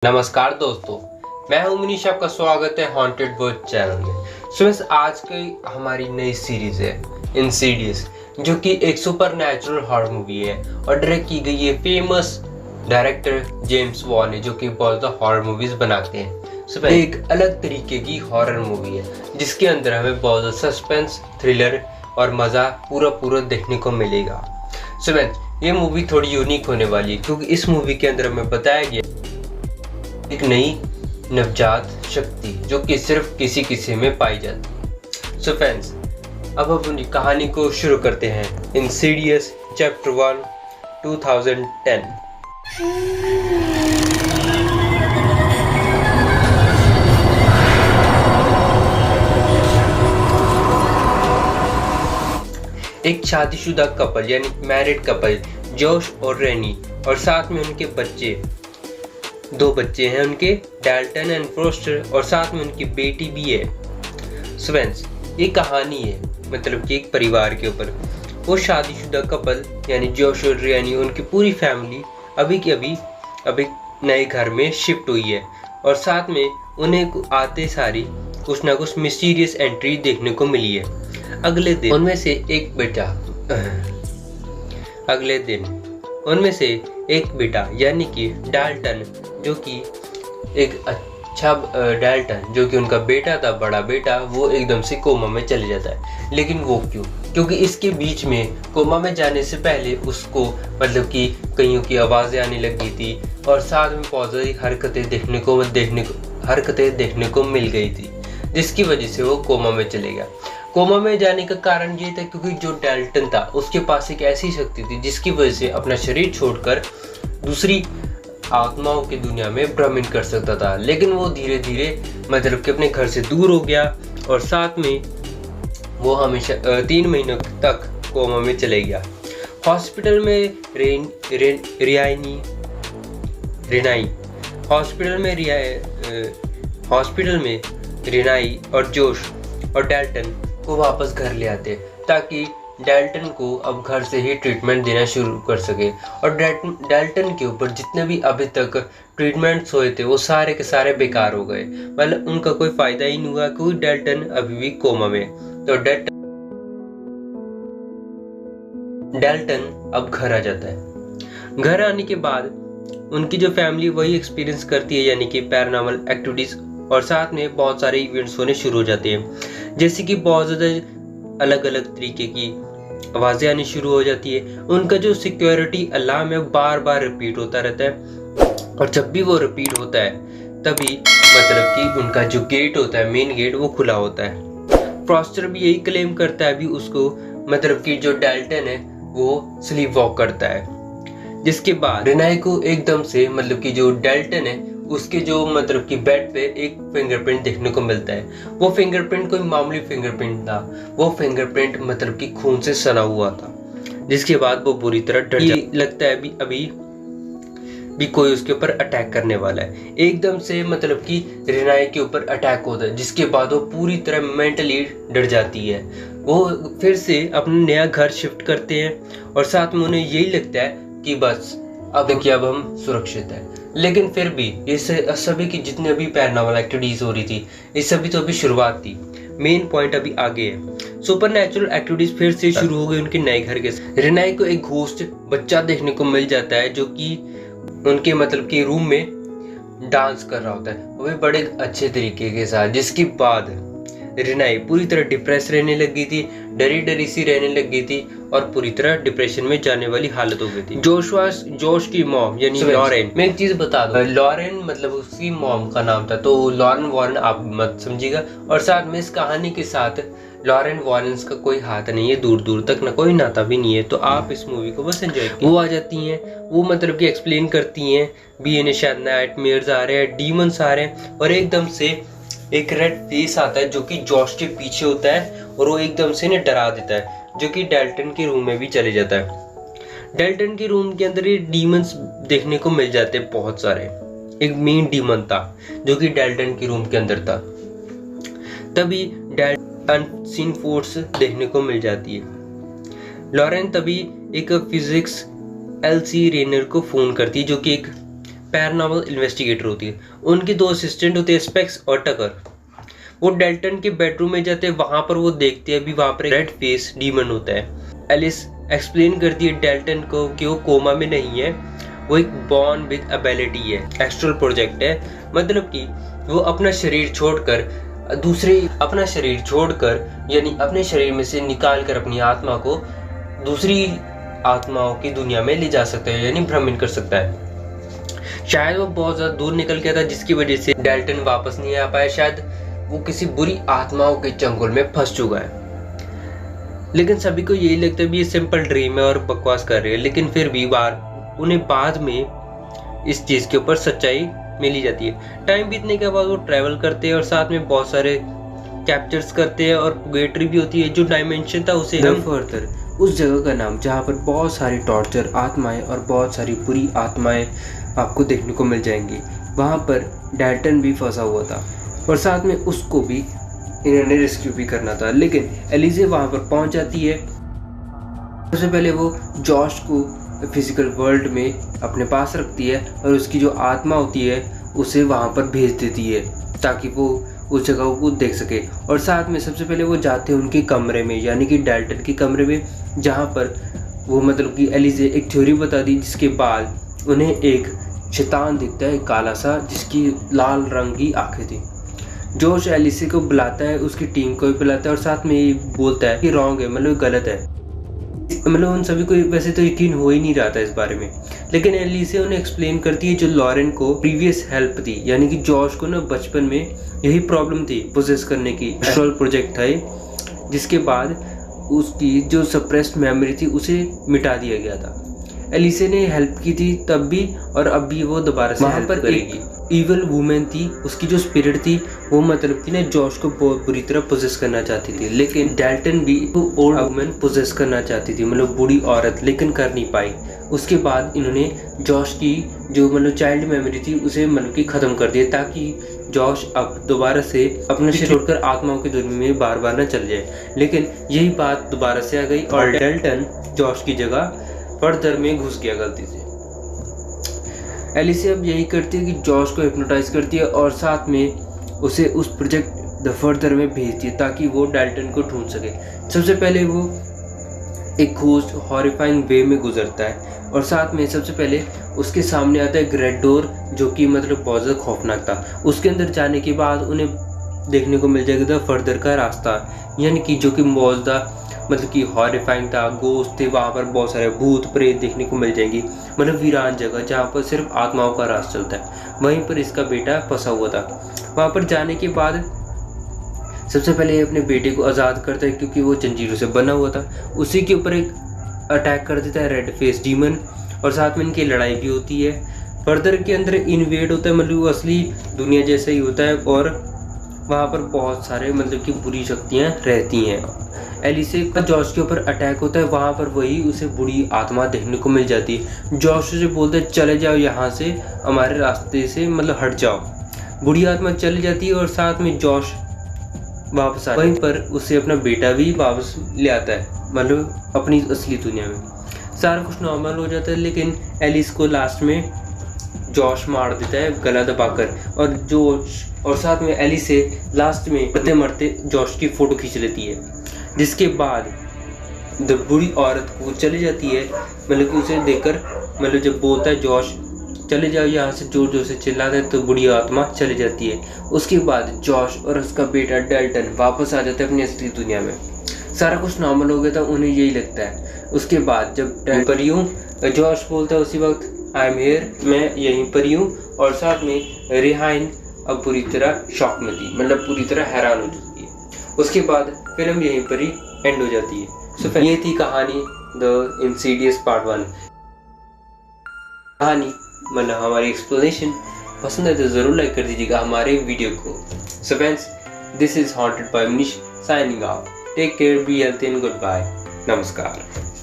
नमस्कार दोस्तों, मैं हूं मनीष। आपका स्वागत है हॉन्टेड वर्ल्ड चैनल में। फ्रेंड्स, आज की हमारी नई सीरीज है इंसीडियस, जो कि एक सुपरनैचुरल हॉरर मूवी है और डायरेक्ट की गई है फेमस डायरेक्टर जेम्स वॉन है, जो कि बहुत ज़्यादा हॉरर मूवीज बनाते हैं। सो एक अलग तरीके की हॉरर मूवी है जिसके अंदर हमें बहुत ज़्यादा सस्पेंस, थ्रिलर और मज़ा पूरा देखने को मिलेगा। सो ये मूवी थोड़ी यूनिक होने वाली है क्योंकि इस मूवी के अंदर हमें बताया गया एक नई नवजात शक्ति जो कि सिर्फ किसी में पाई जाती है। सो फ्रेंड्स, अब अपनी कहानी को शुरू करते हैं। Insidious chapter 1 2010। एक शादीशुदा कपल यानी मैरिड कपल जोश और रेनी, और साथ में उनके बच्चे, दो बच्चे हैं उनके, डाल्टन एंड फ्रॉस्टर, और साथ में उनकी बेटी भी है। फ्रेंड्स, ये कहानी है मतलब कि एक परिवार के ऊपर। वो शादीशुदा कपल यानी जोश और रेनी, उनकी पूरी फैमिली अभी नए घर में शिफ्ट हुई है, और साथ में उन्हें आते सारी कुछ ना कुछ मिस्टीरियस एंट्री देखने को मिली है। अगले दिन उनमें से एक बेटा यानी कि डाल्टन, जो कि एक अच्छा डाल्टन जो कि उनका बेटा था, बड़ा बेटा, वो एकदम से कोमा में चले जाता है। लेकिन वो क्यों? क्योंकि इसके बीच में कोमा में जाने से पहले उसको मतलब कि कईयों की आवाज़ें आने लगी थी, और साथ में बहुत सारी हरकतें देखने को मिल गई थी, जिसकी वजह से वो कोमा में चले गया। कोमा में जाने का कारण ये था क्योंकि जो डाल्टन था उसके पास एक ऐसी शक्ति थी जिसकी वजह से अपना शरीर छोड़कर दूसरी आत्माओं की दुनिया में भ्रमण कर सकता था। लेकिन वो धीरे धीरे मतलब कि अपने घर से दूर हो गया, और साथ में वो हमेशा 3 महीनों तक कोमा में चले गया। हॉस्पिटल में रेनाई और जोश और डाल्टन को वापस घर ले आते ताकि डाल्टन को अब घर से ही ट्रीटमेंट देना शुरू कर सके। और डाल्टन के ऊपर जितने भी अभी तक ट्रीटमेंट्स हुए थे वो सारे के सारे बेकार हो गए, मतलब उनका कोई फायदा ही नहीं हुआ क्योंकि डाल्टन अभी भी कोमा में। तो डाल्टन अब घर आ जाता है। घर आने के बाद उनकी जो फैमिली वही एक्सपीरियंस करती है, यानी कि पैरानॉर्मल एक्टिविटीज, और साथ में बहुत सारे इवेंट्स होने शुरू हो जाते हैं, जैसे कि बहुत ज़्यादा अलग अलग तरीके की आवाज़ें आनी शुरू हो जाती है। उनका जो सिक्योरिटी अलार्म है बार बार रिपीट होता रहता है, और जब भी वो रिपीट होता है तभी मतलब कि उनका जो गेट होता है, मेन गेट, वो खुला होता है। फ्रॉस्टर भी यही क्लेम करता है अभी उसको, मतलब कि जो डाल्टन है वो स्लीप वॉक करता है। जिसके बाद रेनाई को एकदम से मतलब कि जो डाल्टन है उसके जो मतलब कि बेड पे एक फिंगरप्रिंट देखने को मिलता है। वो फिंगरप्रिंट कोई मामूली फिंगरप्रिंट था, वो फिंगरप्रिंट मतलब कि खून से सना हुआ था। जिसके बाद वो बुरी तरह डर जाता, लगता है अभी भी कोई उसके ऊपर अटैक करने वाला है। एकदम से मतलब कि रेनाई के ऊपर अटैक होता है, जिसके बाद वो पूरी तरह मेंटली डर जाती है। वो फिर से अपना नया घर शिफ्ट करते हैं, और साथ में उन्हें यही लगता है कि बस अब हम सुरक्षित हैं। लेकिन फिर भी इस सभी की जितने भी पैरानॉर्मल एक्टिविटीज हो रही थी, इस सभी तो अभी शुरुआत थी, मेन पॉइंट अभी आगे है। सुपरनैचुरल एक्टिविटीज फिर से शुरू हो गई उनके नए घर के साथ। रेनाई को एक घोस्ट बच्चा देखने को मिल जाता है जो कि उनके मतलब कि रूम में डांस कर रहा होता है, वो भी बड़े अच्छे तरीके के साथ। जिसके बाद रेनाई पूरी तरह डिप्रेस रहने लगी थी, डरी सी रहने लगी थी, और पूरी तरह डिप्रेशन में जाने वाली हालत हो गई थी। जोश की मॉम यानी लॉरेन, मैं एक चीज बता दूं, लॉरेन मतलब उसकी मॉम का नाम था, तो लॉरेन वॉरेन आप मत समझिएगा। और साथ में इस कहानी के साथ लॉरेन वॉरेंस का कोई हाथ नहीं है, दूर दूर तक ना कोई नाता भी नहीं है। तो आप इस मूवी को बस एंजॉय कीजिए। वो आ जाती हैं, वो मतलब कि एक्सप्लेन करती हैं भी इन्हें शायद नाइटमेयर्स आ रहे हैं, डीमंस आ रहे हैं, और एकदम से एक रेड फेस आता है जो कि जॉश के पीछे होता है, और वो एकदम से इन्हें डरा देता है, जो कि डाल्टन के रूम में भी चले जाता है। डाल्टन के रूम के अंदर ये डीमंस देखने को मिल जाते हैं बहुत सारे। एक मेन डीमन था जो कि डाल्टन के रूम के अंदर था। तभी अनसीन फोर्स देखने को मिल जाती है। लॉरेन तभी एक फिजिक्स एलसी रेनर को फोन करती है, जो कि एक पैरानॉर्मल इन्वेस्टिगेटर होती है। उनके 2 असिस्टेंट होते हैं, स्पेक्स और टकर। वो डेल्टन के बेडरूम में जाते हैं, वहां पर वो देखते हैं अभी वहां पर रेड फेस डीमन होता है। एलिस एक्सप्लेन करती है डेल्टन को कि वो कोमा में नहीं है, वो एक बॉर्न विद एबिलिटी है, एस्ट्रल प्रोजेक्ट है। मतलब कि वो अपना शरीर छोड़कर यानी अपने शरीर में से निकाल कर अपनी आत्मा को दूसरी आत्माओं की दुनिया में ले जा सकता है, यानी भ्रमण कर सकता है। शायद वो बहुत ज्यादा दूर निकल गया था, जिसकी वजह से डेल्टन वापस नहीं आ पाया। शायद वो किसी बुरी आत्माओं के चंगुल में फंस चुका है। लेकिन सभी को यही लगता है भी ये सिंपल ड्रीम है और बकवास कर रही है। लेकिन फिर भी उन्हें बाद में इस चीज के ऊपर सच्चाई मिली जाती है। टाइम बीतने के बाद वो ट्रैवल करते हैं और साथ में बहुत सारे कैप्चर्स करते हैं और पुगेटरी भी होती है। जो डायमेंशन था उसे हम फर्दर, उस जगह का नाम जहाँ पर बहुत सारी टॉर्चर आत्माएं और बहुत सारी बुरी आत्माएं आपको देखने को मिल जाएंगी, वहाँ पर डेल्टन भी फंसा हुआ था और साथ में उसको भी इन्होंने रेस्क्यू भी करना था। लेकिन एलिज़ा वहाँ पर पहुँच जाती है। सबसे पहले वो जॉश को फिजिकल वर्ल्ड में अपने पास रखती है और उसकी जो आत्मा होती है उसे वहाँ पर भेज देती है ताकि वो उस जगह को देख सके। और साथ में सबसे पहले वो जाते हैं उनके कमरे में, यानी कि डेल्टन के कमरे में, जहाँ पर वो मतलब कि एलिज़ा एक थ्योरी बता दी, जिसके बाद उन्हें एक शैतान दिखता है, काला सा, जिसकी लाल रंग की आंखें थी। जोश एलिज़ा को बुलाता है, उसकी टीम को भी बुलाता है और साथ में ये बोलता है कि रॉन्ग है, मतलब गलत है। मतलब उन सभी को वैसे तो यकीन हो ही नहीं रहा था इस बारे में। लेकिन एलिज़ा उन्हें एक्सप्लेन करती है जो लॉरेन को प्रीवियस हेल्प थी, यानी कि जॉश को ना बचपन में यही प्रॉब्लम थी पोजेस करने की, एस्ट्रल प्रोजेक्ट था, जिसके बाद उसकी जो सप्रेस्ड मेमोरी थी उसे मिटा दिया गया था। एलिज़ा ने हेल्प की थी तब भी और अब भी वो दोबारा से हेल्प करेगी। इविल वुमेन थी, उसकी जो स्पिरिट थी वो मतलब कि ना जॉश को बहुत बुरी तरह पोजेस करना चाहती थी। लेकिन डेल्टन भी ओल्ड वुमेन पोजेस करना चाहती थी, मतलब बूढ़ी औरत, लेकिन कर नहीं पाई। उसके बाद इन्होंने जॉश की जो मतलब चाइल्ड मेमोरी थी उसे मतलब कि ख़त्म कर दिया ताकि जॉश अब दोबारा से अपना शरीर छोड़कर आत्माओं की दुनिया में बार बार न चल जाए। लेकिन यही बात दोबारा से आ गई और डेल्टन जॉश की जगह फर्दर में घुस गया गलती से। एलिज़ा अब यही करती है कि जॉश को हिप्नोटाइज करती है और साथ में उसे उस प्रोजेक्ट द फर्दर में भेजती है ताकि वो डेल्टन को ढूंढ सके। सबसे पहले वो एक घोस्ट हॉरिफाइंग वे में गुजरता है और साथ में सबसे पहले उसके सामने आता है ग्रेट डोर, जो कि मतलब बहुत ज़्यादा खौफनाक था। उसके अंदर जाने के बाद उन्हें देखने को मिल जाएगा द फर्दर का रास्ता, यानी कि जो कि बहुत ज़्यादा मतलब कि हॉरिफाइंग था, गोश्त थे, वहाँ पर बहुत सारे भूत प्रेत देखने को मिल जाएंगी, मतलब वीरान जगह जहाँ पर सिर्फ आत्माओं का राज चलता है। वहीं पर इसका बेटा फंसा हुआ था। वहाँ पर जाने के बाद सबसे पहले ये अपने बेटे को आज़ाद करता है क्योंकि वो जंजीरों से बना हुआ था। उसी के ऊपर एक अटैक कर देता है रेड फेस डीमन और साथ में इनकी लड़ाई भी होती है। फर्दर के अंदर इन्वेड होता है, मतलब वो असली दुनिया जैसा ही होता है और वहाँ पर बहुत सारे मतलब कि बुरी शक्तियाँ रहती हैं। एलिज़ा का जॉश के ऊपर अटैक होता है, वहाँ पर वही उसे बुरी आत्मा देखने को मिल जाती है। जॉश उसे बोलता है चले जाओ यहाँ से, हमारे रास्ते से मतलब हट जाओ। बुरी आत्मा चली जाती है और साथ में जॉश वापस आता है। वहीं पर उसे अपना बेटा भी वापस ले आता है, मतलब अपनी असली दुनिया में। सारा कुछ नॉर्मल हो जाता है, लेकिन एलिस को लास्ट में जॉश मार देता है गला दबाकर और साथ में एलिस से लास्ट में मरते मरते जॉश की फोटो खींच लेती है। जिसके बाद द बुरी औरत वो चली जाती है, मतलब कि उसे देखकर मतलब जब बोलता है जॉश चले जाओ यहाँ से, जोर जोर से चिल्लाता है तो बुरी आत्मा चली जाती है। उसके बाद जॉश और उसका बेटा डेल्टन वापस आ जाते हैं अपनी असली दुनिया में। सारा कुछ नॉर्मल हो गया था, उन्हें यही लगता है। उसके बाद जब पर यूँ जॉश बोलता है उसी वक्त आई एम हियर, मैं यहीं पर यूँ, और साथ में रिहाइन अब पूरी तरह शॉक में थी, मतलब पूरी तरह हैरान हो चुकी है। उसके बाद फिल्म यहीं पर ही एंड हो जाती है। सो ये थी कहानी द इंसीडियस पार्ट 1। कहानी मतलब हमारी एक्सप्लेनेशन पसंद है तो ज़रूर लाइक कर दीजिएगा हमारे वीडियो को। So friends, this is haunted by Manish signing off. Take care, be healthy and goodbye. नमस्कार।